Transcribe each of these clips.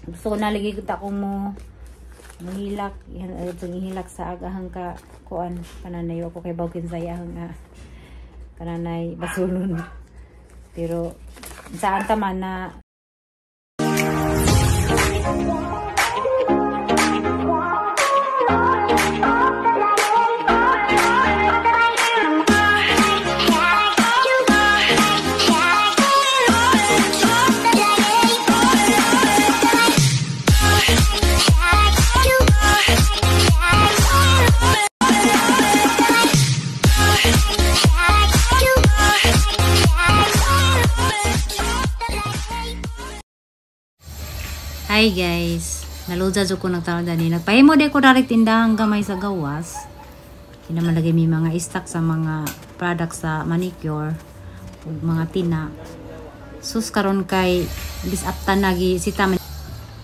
Gusto ko nalagay ko ta ko mo mahilak, ihilak sa agahang ka kuan kananay ako kay bawkin sayahang kananay basulon. Pero saan ta man na Hi guys, naludza ko nagtawag dani. Nagpahimo de ko direct tindahan gamay sa gawas. Kinamalagay mi mga stock sa mga products sa manicure ug mga tina. Sus karon kay bisaptan nagi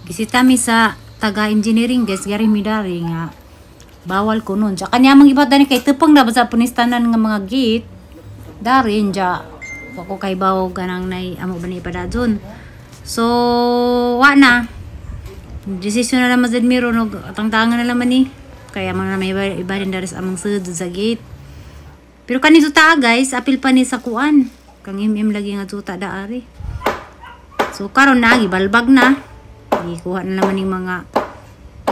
gisitami sa taga engineering guys, gari mi dari nga bawal ko nun. Sa kanya mang ibat dani kay tepeng na sa punistanan nga mga gate. Dari nja ako kay bawo ganang nay amo ba ni padadon. So wa na. Desisyon na naman din miro no tangtangan na naman ni kaya mga may iba din dari sa among sud sa gate. Pero kanito ta guys, apil pa ni sa kuan kang imim lagi nga tuta daari. So karon na gibalbag na ikuha na naman ning mga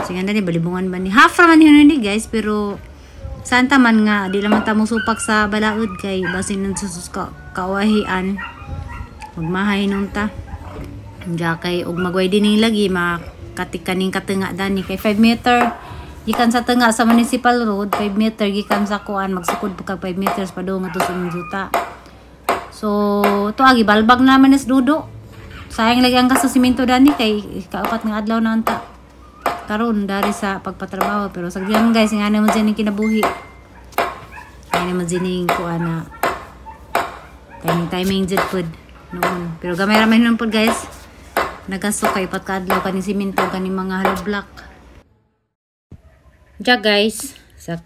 singan ni balibungan ba ni half raman ni guys, pero santa man nga di naman ta mo supak sa balaod kay basin nun susus ka kawahian magmahay nun ta diya kay og magway din lagi makatikaning katenga dani kay 5 meter gikan sa tenga sa municipal road, 5 meter gikan sa kuan magsukod pa kag 5 meters pa do nga to sa juta. So to agi balbag naman is dudo, sayang lagi ang kaso simento dani kay kaapat nga adlaw na anta karon dari sa pagpatrabaho. Pero sa diyan guys nga naman diyan kinabuhi kay naman dining kuan na timing jet food noon. Pero gamay ra man nun pod guys, nagasukay patkadlaw kani simento kani mga hollow block. Diya guys, sa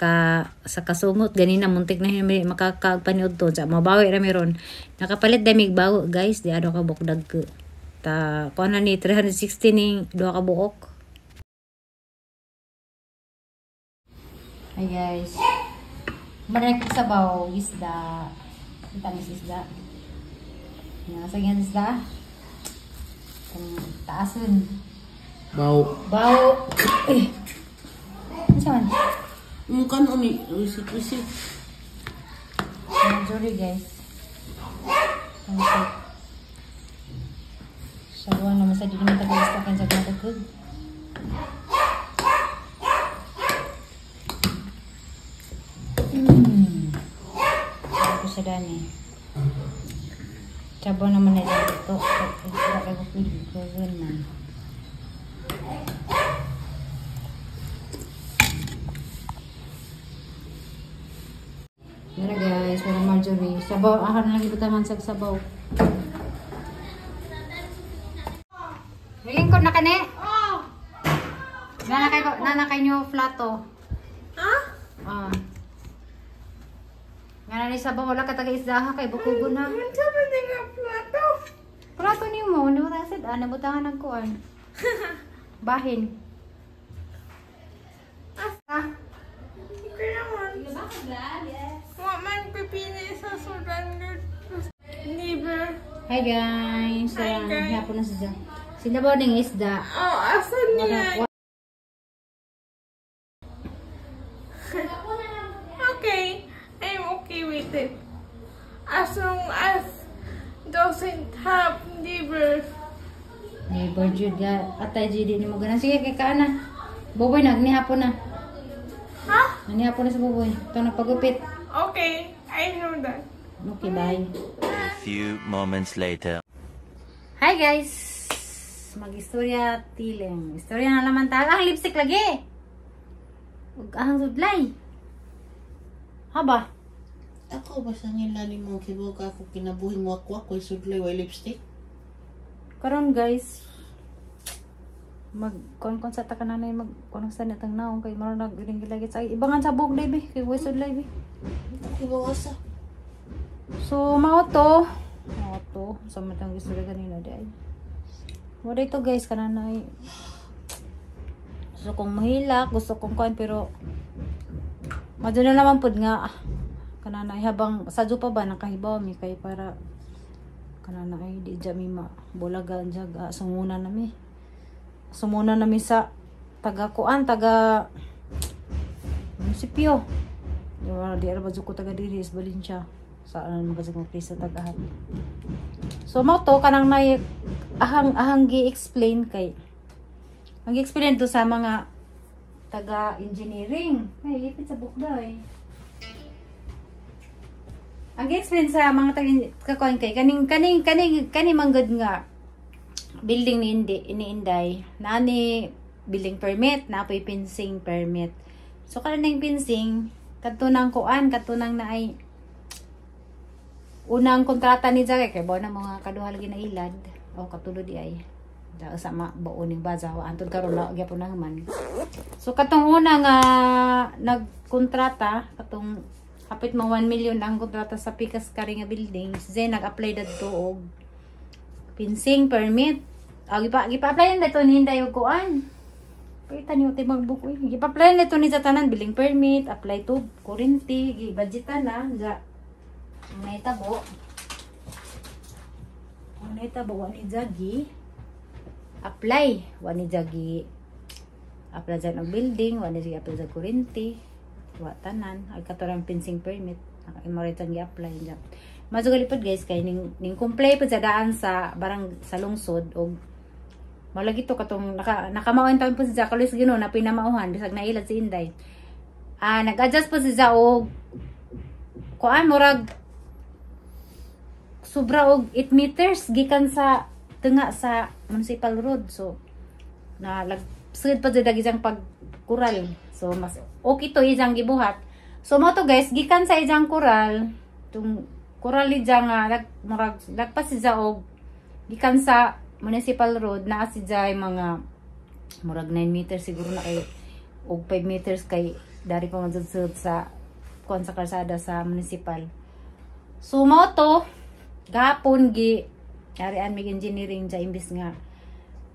kasumot ganina muntik na himi makakagpaniud to sa mabawi ra meron. Nakapalit damig bawo guys, di ado ka bukdag ta kuan na ni 360 ning duha ka buok. Hi guys. Maray sa bawo isda. Kita ni isda. Nga sa ganyan isda. Taasun. Bau. Eh. Saan? Mungkin uni wisit. Sorry guys. Sabuan naman sa dito naman tagal-istakan sa gatagod. Ako sa dani. Sabuan naman na dito. Isra kayo ko man. Yan guys, walang marjorie. Sabaw, ahan lagi butaman sa sabaw. Lingkod na kani? Oo. Nanakay nyo plato. Ha? Ah. Nga ni sabaw, wala ka taga-isdaha kay bukugon ha. Ano sabi na nga plato? Plato ni mo, nabutasid. Nabutangan ng kuwan. Bahin. Asa? Okay naman. Man pipili sa surrender neighbor. Hi guys. Hi guys. Hapon na sila. Sila ba ng isda? Oh, asan niya? Okay. I'm okay with it. As long as doesn't have neighbor. Neighbor Jude. Atay Jude ni mo ganun. Sige kay kaana. Boboy na. Hapon na. Ha? Hapon na sa boboy. Ito na pagupit. Okay, I know that. Okay, bye. A few moments later. Hi guys! Mag-istorya tiling. Istorya na laman tayo. Ah, lipstick lagi! Huwag ahang sudlay. Haba? Ako basta nilani mo kibog ako kinabuhing wakwak ko sudlay way lipstick. Karon guys, mag-kon sa takananay mag-kon sa natang naong kay maron nag-gilagit sa ibangan sa bug day kay way sudlay be. Ibawasa. So, mao to. Sa matang istorya kanina day. Wala ito guys, kananay. Gusto kong mahilak, gusto kong kuan, pero madyo na naman pod nga kananay habang sadyo pa ba nakahibaw mi kay para kananay di dya mi bulagan dya sumuna nami sa taga kuan, taga munisipyo. Di ara ba ko taga diri is Valencia. Saan ba mo place sa tagahan. So mo to kanang nay ahang gi-explain kay ang gi-explain to sa mga taga engineering. Ay ipit sa bukday. Ang gi-explain sa mga taga kuan kay kaning manggod nga building ni Inday nani building permit na apoy fencing permit. So kanang fencing katunang kuan katunang na ay unang kontrata ni Jake kay bao na mga kaduha lagi na ilad o katulod di ay da sa bao ning baza wa antud karon na gyapon na man. So katong una nga nagkontrata katong hapit mo 1 million ang kontrata sa Pikas Kari nga building, then nag-apply dadto og fencing permit. Gipa-apply na to ni Hinday og kuan. Kita niyo tay magbook oy. Gipa-apply na to ni sa tanan building permit, apply to kurente, gi-budgetan na ja. May tabo. May tabo ni Jagi. Apply wani Jagi. Apply sa building, wani Jagi apply sa kurente. Wa tanan ay katorang fencing permit. Imo ray tang gi-apply ja. Majugalipod guys kay ning comply pud sa daan sa barang sa lungsod og malagi to katong nakamauan taon po siya kalis Ginoo na pinamauhan bisag nailad si Inday. Nag-adjust po siya og kuan murag sobra og 8 meters gikan sa tunga sa municipal road. So na sugid pa jud ijang pagkural. So mas okay to ijang gibuhat. So mo to guys gikan sa ijang kural tung kural ijang murag lagpas siya og gikan sa municipal road na si jay mga murag 9 meters siguro na kay og 5 meters kay dari pa majudsud sa kon sa kalsada sa municipal. So mo to gapon gi arian mig engineering ja imbis nga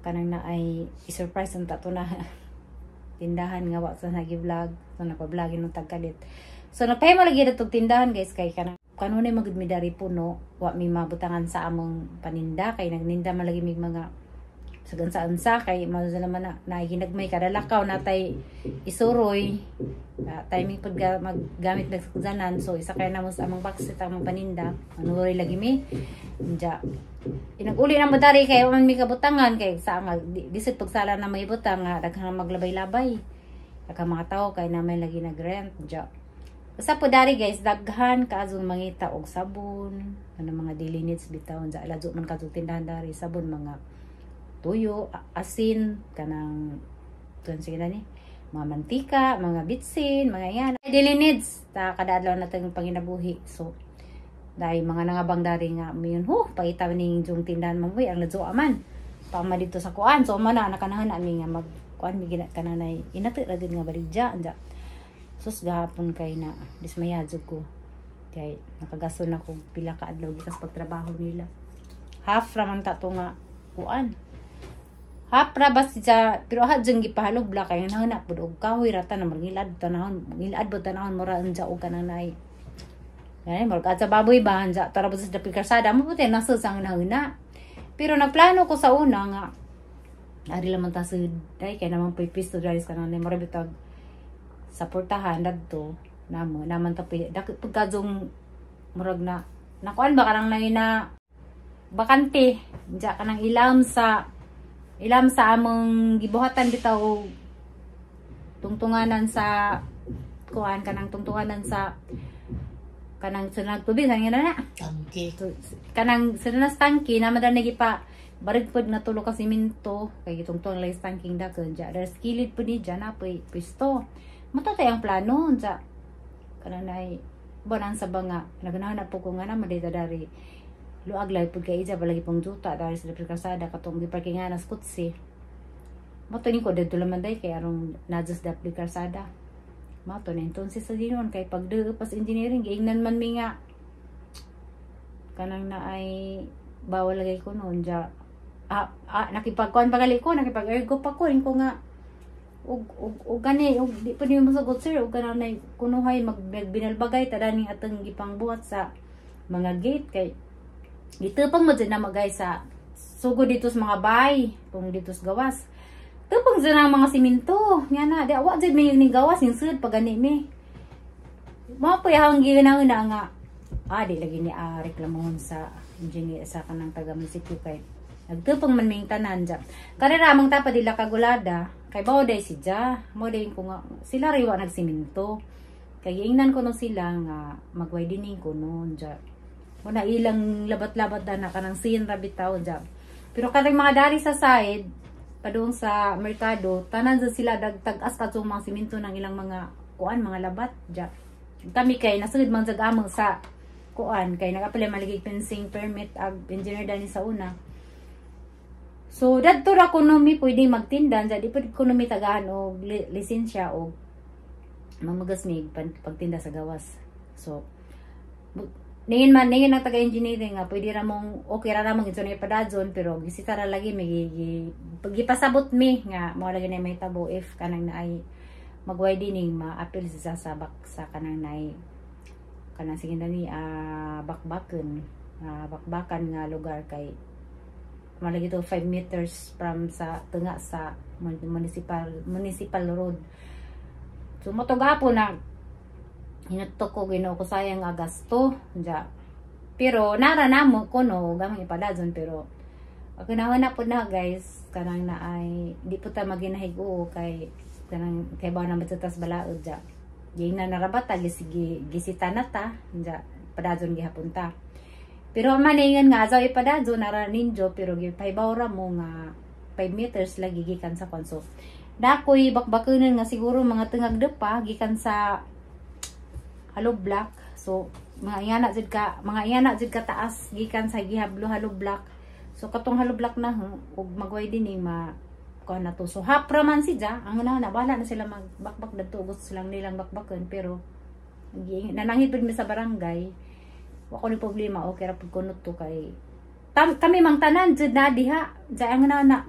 kanang na ay i-surprise ang tato na tindahan nga wa sa nagi-vlog so napa-vlogin ng tagkalit. So napahimo lagi datog tindahan guys kay kanang kanunay magud mi dari puno wa mi mabutangan sa among paninda kay nagninda man lagi mig mga sagan-sa kay mao naman na ginagmay kada lakaw natay isuroy timing pud maggamit ng sakdanan. So isa kay namo sa among box sa among paninda manuroy lagi mi ja inaguli na mo dari kay man mi kabutangan kay sa nga disit pagsala na may butang nga daghang maglabay-labay daghang mga tao kay na may lagi nag-rent ja. Basta po dari guys, daghan kaazong mangita og sabon, ano mga daily needs bitawon sa aladyo man kadto tindahan dari sabon mga tuyo, asin, kanang tuan sige na ni, mga mantika, mga bitsin, mga yan. Daily needs ta kada adlaw natong panginabuhi. So dahil mga nangabang dari nga mayon paita ning jung tindahan mamoy ang ladyo aman. Pama dito sa kuan, so man na kanahan ani nga mag kuan mi ginat kananay inati ra gid nga baligya anja. Sus gahapon kay na dismayado ko kay nakagasto na ko pila ka adlaw gikas pagtrabaho nila. Half ra man tato nga kuan. Half ra bas siya pero hadjeng gipahalog bla kay nahana pud og kahoy rata na magilad tanahon mura anja og kananay. Yan mo ka sa baboy ba anja tara bus sa pikarsada mo puti nasa sang nahuna. Pero nagplano ko sa una nga ari lamang ta sud dai kay naman pipisto dai kananay mura bitag sa portahan dadto namo naman ta pagkadong murag na nakuan ba kanang na bakante diya kanang ilam sa among gibuhatan bitaw tungtunganan sa kuan kanang tungtunganan sa kanang sunag tubig sa na tangke kanang sunas tangki na madan gipa barig pud na tulo ka simento kay tungtong lay tangking daken diya there's kilid pud ni diya na pisto matatay ang plano sa kananay banan sa banga naganahan po ko nga naman dito dari luag lay pud kay ija balagi pong juta dari sa kasada katong giparkingan na skutsi mato ni ko dito laman day kay arong nadjust da kasada mato na entonces sa dinon kay pagde pas engineering giingnan man mi nga kanang na ay bawal lagay ko noon ja nakipagkuan pagali ko, nakipag-ergo pa ko nga ug gani ug di pa niyo masagot sir ug kanang kunuhay magbinalbagay tadaning atong gipang buhat sa mga gate kay dito pang mo na magay sa sugod dito sa mga bay kung dito sa gawas tupang sa mga siminto nga na di awa jud may ning gawas yung sud pag gani mi mo pa yang ginanguna nga di lagi ni reklamon sa engineer sa kanang taga munisipyo kay nagtupang man ming tanan dyan kare ramang tapa dila kagulada kay bawday si Ja mo day ko nga sila riwa nagsiminto kay ingnan ko no sila nga magwidening ko noon dyan muna ilang labat-labat na kanang sin rabitaw dyan pero kadang mga dari sa side padung sa merkado tanan dyan sila dagtag-as katong mga siminto ng ilang mga kuan mga labat dyan kami kay nasugid mang jagamang sa kuan kay nag-apply maligig fencing permit ag engineer dani sa una. So dadto ra kuno mi pwede magtindan sa di pwede kuno mi tagaan og lisensya og mamagas mi pagtinda sa gawas. So ningin ang taga engineering nga pwede ra mong okay ra mong ito na ipadadson pero gisita ra lagi may pagipasabot mi nga mo lagi na may tabo if kanang naay magwidening ma-appeal sa sabak sa kanang naay kanang sige dani bakbakan nga lugar kay malagi to 5 meters from sa tunga sa municipal road. So motogapo na hinatok ko Ginoo ko sayang nga gasto ja. Pero nara namo kuno gamay ipadadson pero ang kinahanglan po na guys kanang na ay di po ta maginahigo kay kanang kay ba na matutas balaod ja. Ging na narabata gisita na ta ja padadson gihapon ta. Pero maningan nga asaw ipadadson nara ninjo pero gipahibaw ra mo nga 5 meters lagi gikan sa konso. Dakoy bakbakunan nga siguro mga tungag depa gikan sa hollow block. So mga iyana jud ka taas gikan sa gihablo hollow block. So katong hollow block na ug magwidening kuan na to. So hapra man si Ja ang na bala na sila magbakbak dadto gusto silang nilang bakbakan pero nanangit pud mi sa barangay. Wa ko ni problema okay ra pud kunot to kay kami mang tanan jud na diha. Ja ang na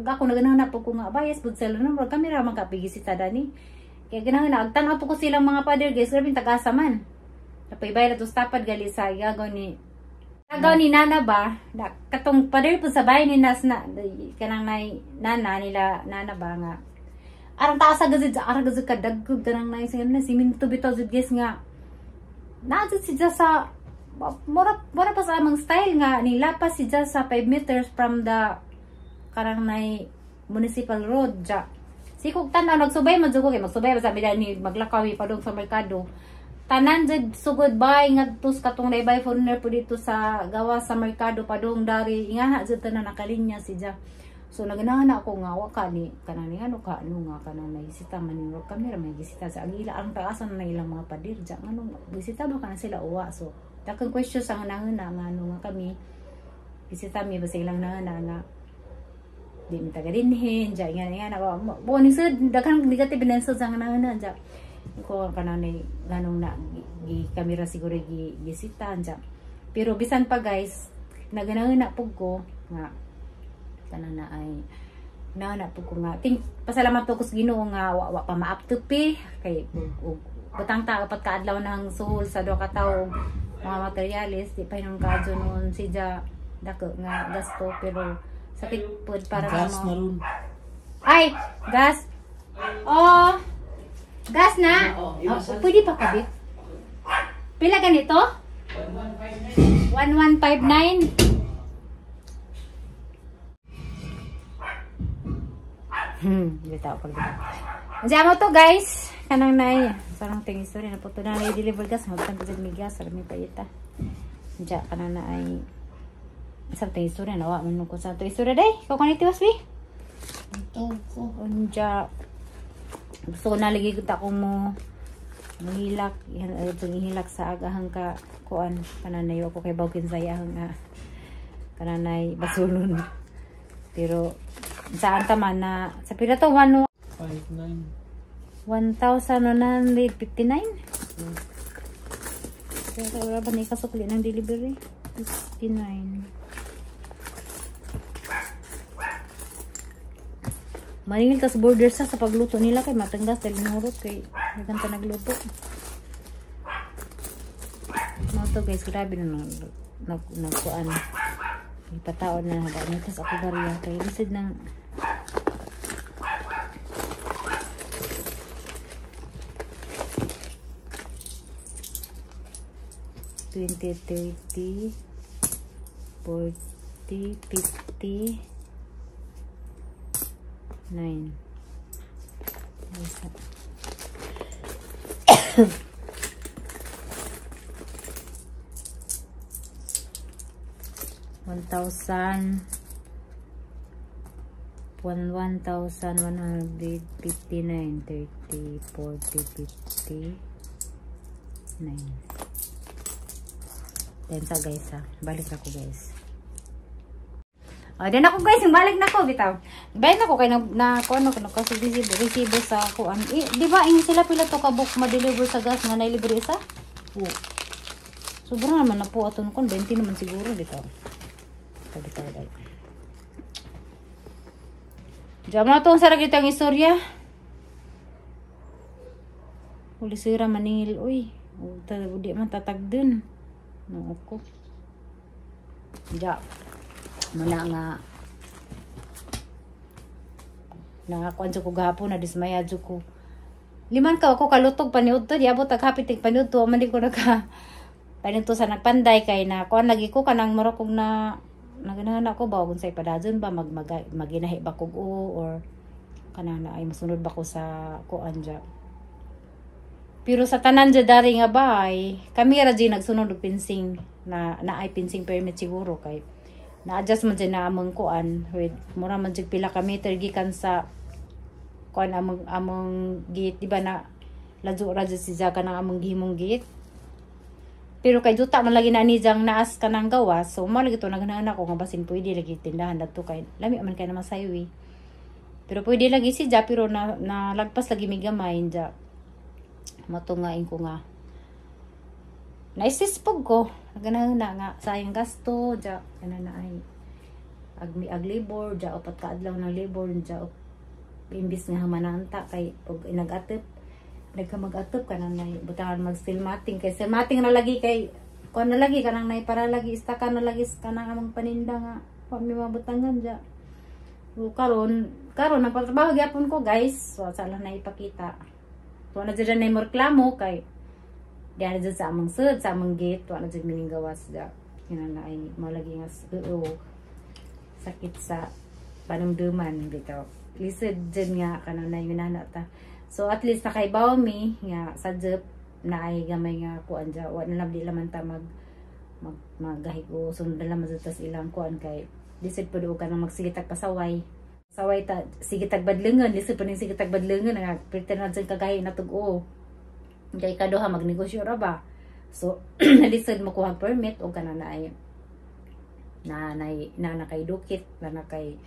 ako naganahanap po ko nga bias pud sila no kami ra makapigisita dani. Kaya ganahan agtanaw po ko silang mga pader guys, grabe tagasa man. Napaybay na to tapad gali sa gagaw ni nana ba, katong pader po sa bahay ni Nas na kanang nana nila nana ba nga. Arang taas agad arang gazud kadagkog kanang nay na siminto bitaw jud guys nga. Naadto si Ja sa mura pa sa among style nga nila pa si Ja sa 5 meters from the karang nay municipal road ja. Si kung tanan nagsubay man jud ko kay magsubay sa bila ni maglakawi pa dong sa merkado. Tanan jud sugod bay ngadtos katong naibay foreigner po dito sa gawa sa merkado pa dong dari ingaha jud tanan nakalinya si Ja. So naganahan ako nga wa kani kanang ano ka ano nga kanang nagisita man ni camera may gisita sa agila ang taasan na ilang mga padir ja ngano bisita ba kana sila uwa. So dakang question sa nanguna nga ano nga kami bisita mi ba sa ilang nangana nga di mi taga dinhin ja nga bo ni sud daghang negative na sa nangana ja ko kanang ni ganong na gi camera siguro gisita ja. Pero bisan pa guys naganangana pug ko nga tanan na ay na po ko nga pasalamat po ko sa Ginoo nga wa pa maaptupi kay butang ta apat ka adlaw nang suhol sa duha ka tawo mga materialis di pa hinong kadyo noon si Ja dako nga gasto pero sakit pud para gas mo na ron. Ay gas gas na pwede pa kabit pila ganito 1159 bitaw pag dito. Diyan mo to guys. Kanang nay. Sarang ting story na po to na i-deliver gas. Magtan po dyan may gas. Sarang may paita. Diyan kanang na ay sarang ting story na. Wa mo ko sa to story day. Ikaw kaniti was bi? Ito ko. Diyan. Gusto ko nalagi kita ko mo mahilak. Itong ihilak sa agahang ka kuan. Kananay ako kay Bawkin Sayahang kananay basulon. Pero saan taman na sa pila to 1,159 pero wala ba na ikasukli ng delivery 59 Maningil tas border sa pagluto nila kay matanggas dahil nurot kay naganta nagluto. Mo to guys, grabe na nagkuan. Ipataon na haba tas ako bariya kay lisod ng $20, $30, $40, $50, $9. $1,159, $30, $40, $50, $9. Then sa guys ha. Balik na ko guys. Then ako guys, balik na ko bitaw. Balik na ko kay kasi resibo sa kuan. Di ba ing sila pila to ka book ma-deliver sa gas nga nailibre isa? Oo. Sobrang naman na po aton kon 20 naman siguro bitaw. Bitaw dai. Jama to sa ragitang istorya. Uli sira maningil uy. Di man tatag dun. No ako. Ja. Muna nga nakakuan ko gahapon na dismaya jud ko. Liman ka ako kalutog paniud to, di abot hapit paniud to, man di ko naka paniud to sa nagpanday kay na kuan lagi ko kanang marokog na naganana ko ba unsay padadon ba maginahi ba kog or kanana ay masunod ba ko sa kuan ja. Pero sa tanan dyan dari nga bay, kami ra dyan nagsunod og pinsing na ay pinsing permit siguro kay na-adjust man dyan na among kuan. Mura man dyan pila ka meter gikan sa kuan among gate. Diba na ladyo ra dyan si Zaga ng among gihimong gate. Pero kay duta man lagi na ni dyan naas ka ng gawas. So mo lagi ito naghanaan ako nga basin pwede lagi tindahan dito kay lami man kay na masayo. Pero pwede lagi si dyan pero na lagpas lagi may gamay dyan. Matungain ko nga naisispog ko nagana nga sayang gasto ja kana na ay ag labor ja upat ka adlaw ng labor ja imbis nga mananta kay og nag-atep nagkamag-atep kana nay butangan mag steel matting kay steel matting na lagi kay kon na lagi kanang nay para lagi istaka na lagi kanang among paninda nga pa mi mabutangan ja karon ang pagtrabaho gyapon ko guys so sala na ipakita. Tuwa na dyan na yung reklamo kay diyan na dyan sa amang sud, sa amang gate. Tuwa na dyan mining gawas dyan. Yan na ay malagi nga sakit sa panumduman. Bitaw. Lisod dyan nga kanan na yung nanata. So at least nakaibaw mi nga sa dyan na ay gamay nga kuan dyan. Wala na labdi laman ta maghahig o sunod na laman dyan tas ilang kuan kay lisod po doon ka na magsigitag pasaway. Saway ta sige tagbadlengan lisod pa ning sige tagbadlengan nga pretend na dyan kagahi na tug-o kay kaduha magnegosyo ra ba so nalisod mo kuha permit o kana na ay na kay dukit na kay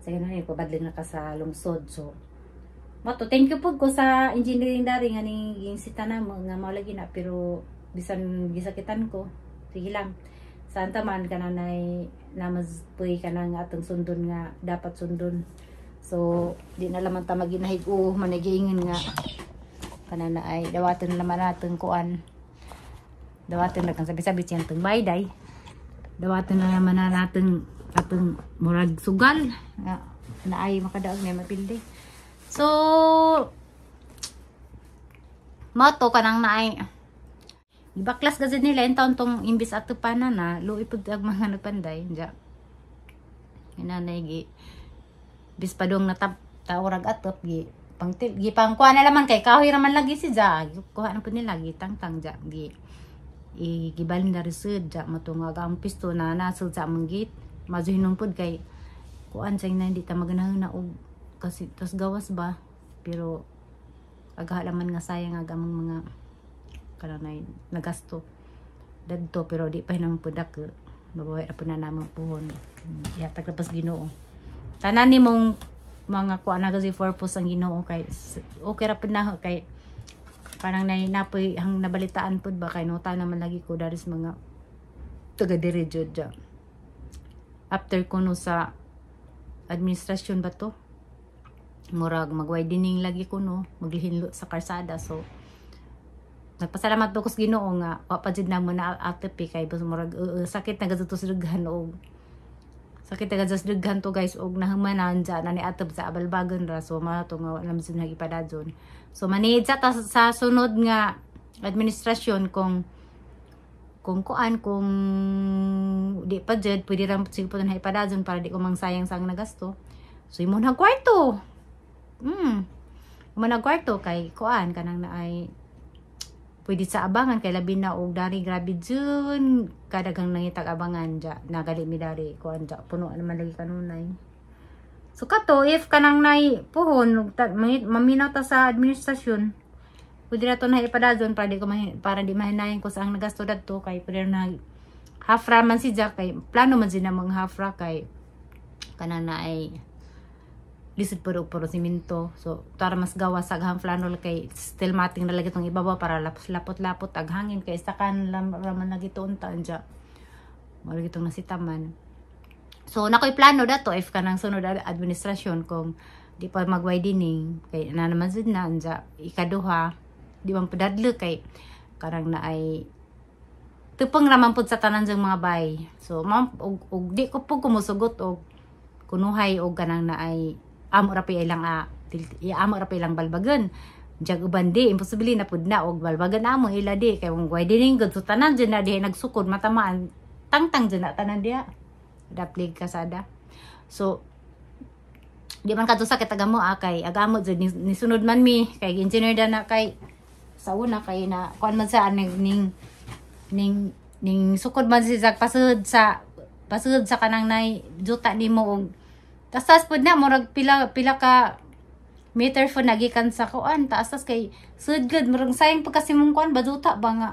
sa ganun ko badling na ka sa lungsod so mato thank you po ko sa engineering dari nga ning ginsita na mo nga mao lagi na pero bisan gisakitan ko sige lang santa man kana nay namazpuy kana nga atong sundon nga dapat sundon so di na lamang ta maginahig managiingon nga kana na ay dawaton naman natin kuan dawaton na kan sabi-sabi siyang tong bayday dawaton na naman natin atong murag sugal na ay makadaog may mapildi so mato kanang naay ibaklas gazid nila yung taon tong imbis ato pa na luoy pud ang mga nagpanday dya inanay gi bis padong na taurag atop gi pangtil gi pangkuha na laman kay kahoy raman lagi si dya kuha na pud nila gi tangtang dya gi gibalin na resud dya matungag ang pisto na nasud sa among gate mazuhinom pud kay kuan sa hindi ta maganahon na og kasi tas gawas ba pero agahalaman nga sayang ang among mga kanang nagasto dadto pero di pa hinang pudak babawi ra pud na namang puhon ya paglapas Ginoo tanan nimong mga kuan na kasi purpose ang Ginoo kay okay ra pud na kay parang napoy hang nabalitaan pud ba kay nota naman lagi ko daris mga taga dire jud after kuno sa administrasyon ba to murag mag-widening lagi ko no, maglihinlo sa karsada. So nagpasalamat po ko sa Ginoo nga wa pa jud na mo na atipi kay murag sakit na gadto sa dughan og sakit na gadto sa dughan to guys og nahumanan dyan na ni atop sa abalbagon ra. So mga to nga alam jud nagipadadyon. So manid sa sunod nga administrasyon kung di pa jud pwede ra sige po na ipadadyon para di ko mangsayang sang nagasto. So imo na kwarto. Imo na kwarto kay kuan kanang naay pwede sa abangan kay labi na og dari grabe jud kadagang nangitag abangan ja nagali mi dari kuan ja puno naman lagi kanunay. So kato if kanang nay puhon maminaw ta sa administrasyon pwede na to na ipadadyon para di mahinayan ko sa ang nagasto dadto kay pwede na half ra man si Jack kay plano man sila mga half ra kay kanang naay lisod puro siminto. So para mas gawa sa aghang flanol kay still mating nalagi tong ibabaw para lapot-lapot ag hangin kay sakan raman lagi to unta anja malagi tong nasitaman. So nakoy plano dato if kanang sunod administrasyon kung di pa mag-widening kay na naman jud na anja ikaduha di man padadlo kay karang na ay tupang raman pud sa tanan jang mga bay. So og di ko pug kumusugot og kunuhay og kanang na ay amo ra pa ilang balbagan jag uban di imposible na pud na og balbagan amo ila di kay kung widening gud so tanan jud na di nagsukod matamaan tangtang jud na tanan dia daplig kasada. So di man kadto sakit agamo kay agamo jud ni sunod man mi kay engineer da na kay sa una kay na kuan man sa ning sukod man si jag pasud sa kanang nay juta nimo og taas pud na murag pila ka meter fo nagikan sa kuan taas kay sud good murag sayang pag kasi mong kuan baduta ba nga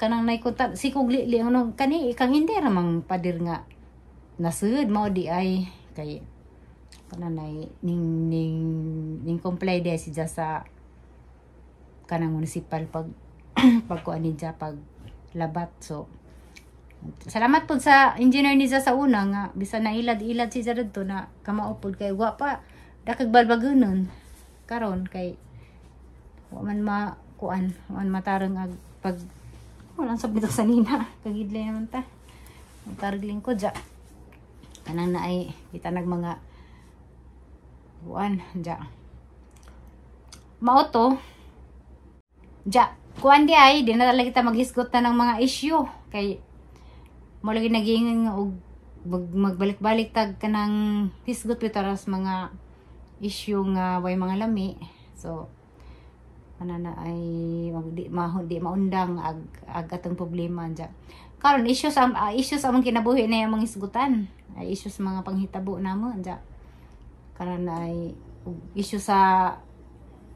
kanang nay kunta si kugli ano kani ikang hindi ra mang padir nga nasud mao di ay kay kanang nay ning comply de si sa kanang municipal pag kuan ni pag labat. So salamat po sa engineer ni sa una nga bisan na ilad si Jared to na kamaupod kay wa pa dakag balbagonon karon kay wa man matarang ag pag walang sabit sa nina kagidlay naman ta matarag lingkod ja kanang na ay kita nag mga kuan ja mauto ja kuan di ay di na talaga kita maghisgot na ng mga issue kay mo lagi naging og magbalik-balik tag kanang hisgot pitaras mga issue nga way mga lami. So ana ay di maundang ag atong problema ja karon issues among kinabuhi na yung mga hisgutan ay issues mga panghitabo namo ja karon ay issue sa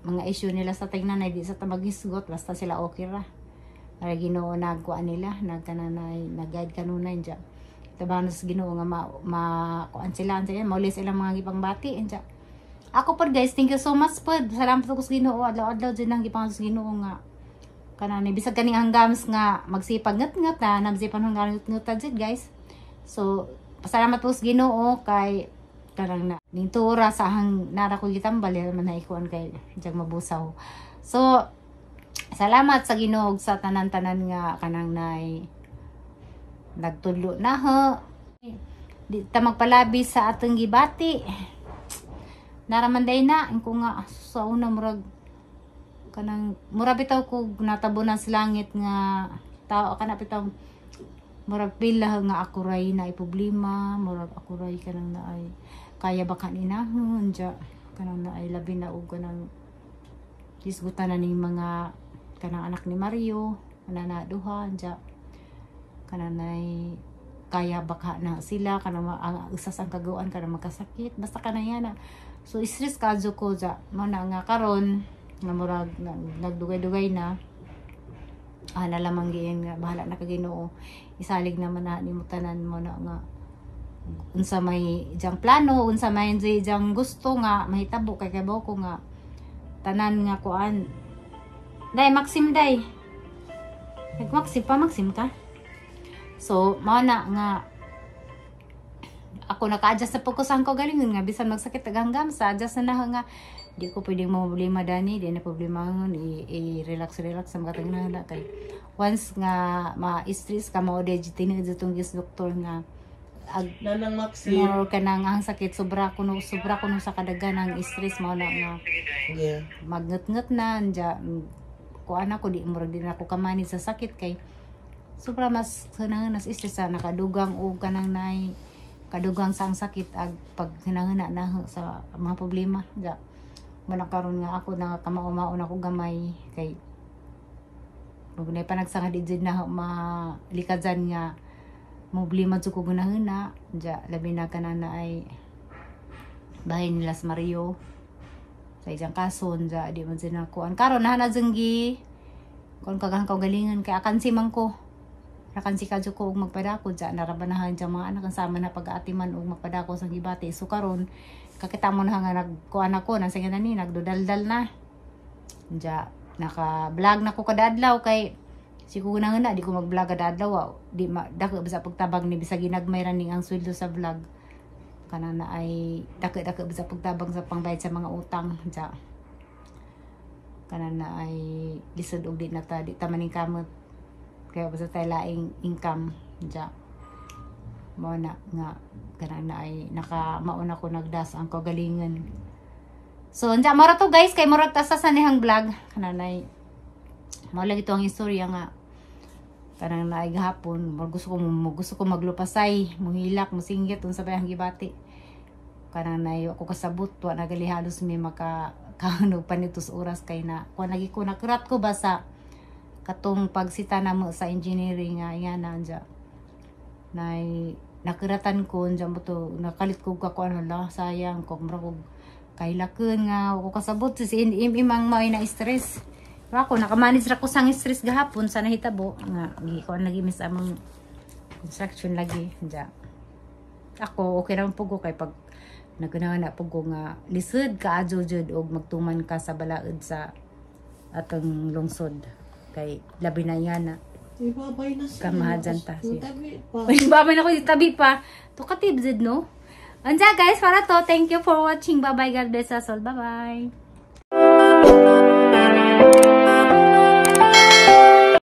mga issue nila sa tingnan ay di sa maghisgot basta sila okay ra. Para Ginoo nagkuan nila nagkananay nag-guide kanunay dya tabanos Ginoo nga kuan sila maulis ilang mga gipangbati dya. Ako pod guys, thank you so much pod, salamat po sa Ginoo adlaw-adlaw dyan ang gipang sa Ginoo nga kananay bisag kaning hanggams nga magsipag ngat-ngat na namsipan hanggang ngat-ngat dyan guys. So pasalamat po sa Ginoo kay karang na ning tura sa hang nara ko gitambal man na ikuan kay dyan mabusaw. So salamat sa Ginoo sa tanan-tanan nga kanang nay nagtudlo na ho di ta magpalabi sa atong gibati naramanday na ko nga sa una murag kanang murag bitaw ko natabunan sa langit nga tao kana bitaw murag pila nga ako ray na problema murag ako ray kanang naay kaya ba kaninahon ja kanang naay labi na og kanang hisgutan na ning mga kanang anak ni Mario na duha ja kananay kaya baka na sila kanang ang usas ang kagawaan kanang magkasakit basta kanaya na. So stress kadyo ko ja mo na nga karon nga murag nagdugay-dugay na nalamang giin nga bahala na kag Ginoo isalig naman na nimo tanan mo na nga unsa may jang plano unsa may jang gusto nga mahitabo kay kabaw ko nga tanan nga kuan day Maxim day Maxim ka so mao na nga ako naka-adjust sa focus ang kaugalingon nga bisan magsakit taganggam sa adjust na nga di ko pwedeng mo problema dani, di na problema ngon i-relax sa mga tagnana kay once nga ma-stress ka mao di tinid itong gis doktor nga Nanang Maxine. more ka nang ang sakit sobra kuno sa kadagan ng stress mo na nga Yeah. magnget-nget na anja kuan ako di murag din ako kamani sa sakit kay sobra mas hinangan nas stress sa nakadugang og kanang nay kadugang sa ang sakit ag pag hinangana na sa mga problema ja manakaron nga ako na kamao-mao na ko gamay kay magunay pa nagsanga dijid na malikadsan nga problema jud ko gunahuna ja labi na kanana ay bahay nila sa Mario sa ijang kason ja di man sila kuan karon na jenggi kon kagahang kaugalingan kay akan si man ko rakan si kadyo ko og magpadako ja narabanahan ja mga anak sama na pag-aatiman og magpadako sa gibati so karon kakita mo na nga nagkuan ako nang sige na ni nagdudaldal na ja naka-vlog na ko kada adlaw kay siguro na di ko mag-vlog kada adlaw di dako bisa pagtabang ni bisa ginagmay ra ning ang sweldo sa vlog kana na ay dako bisa pagtabang sa pangbayad sa mga utang ja kana na ay lisod og di na ta di ta maning kamot kaya basta tayo laing income ja mo na nga kana na ay nakamauna ko nagdas ang kagalingan so anja mara to guys kay murag ta sa sanihang vlog kana na ay mao lagi to ang istorya nga kanang naay gahapon gusto ko maglupasay muhilak musinggit unsa bay ang gibati kanang naay ako kasabot wa nagali halos may maka kanog panitos oras kay na kuan lagi ko nakurat ko ba sa katong pagsita na mo sa engineering nga yan anja nay nakuratan ko anja mo to nakalit ko ka ano la sayang ko mura ko kailakon nga ako kasabot si imang may na stress ako nakamanage ra ko sang stress gahapon sa nahitabo nga gikuan lagi mis among construction lagi ja ako okay ra po ko kay pag nagana po ko nga lisod ka adjud og magtuman ka sa balaod sa atong lungsod kay labi na yan na Ibabay na siya. Kamahadyan ta siya. Tabi pa. babay na ko yung tabi pa to katibzid no anja guys para to thank you for watching bye bye God bless us all bye bye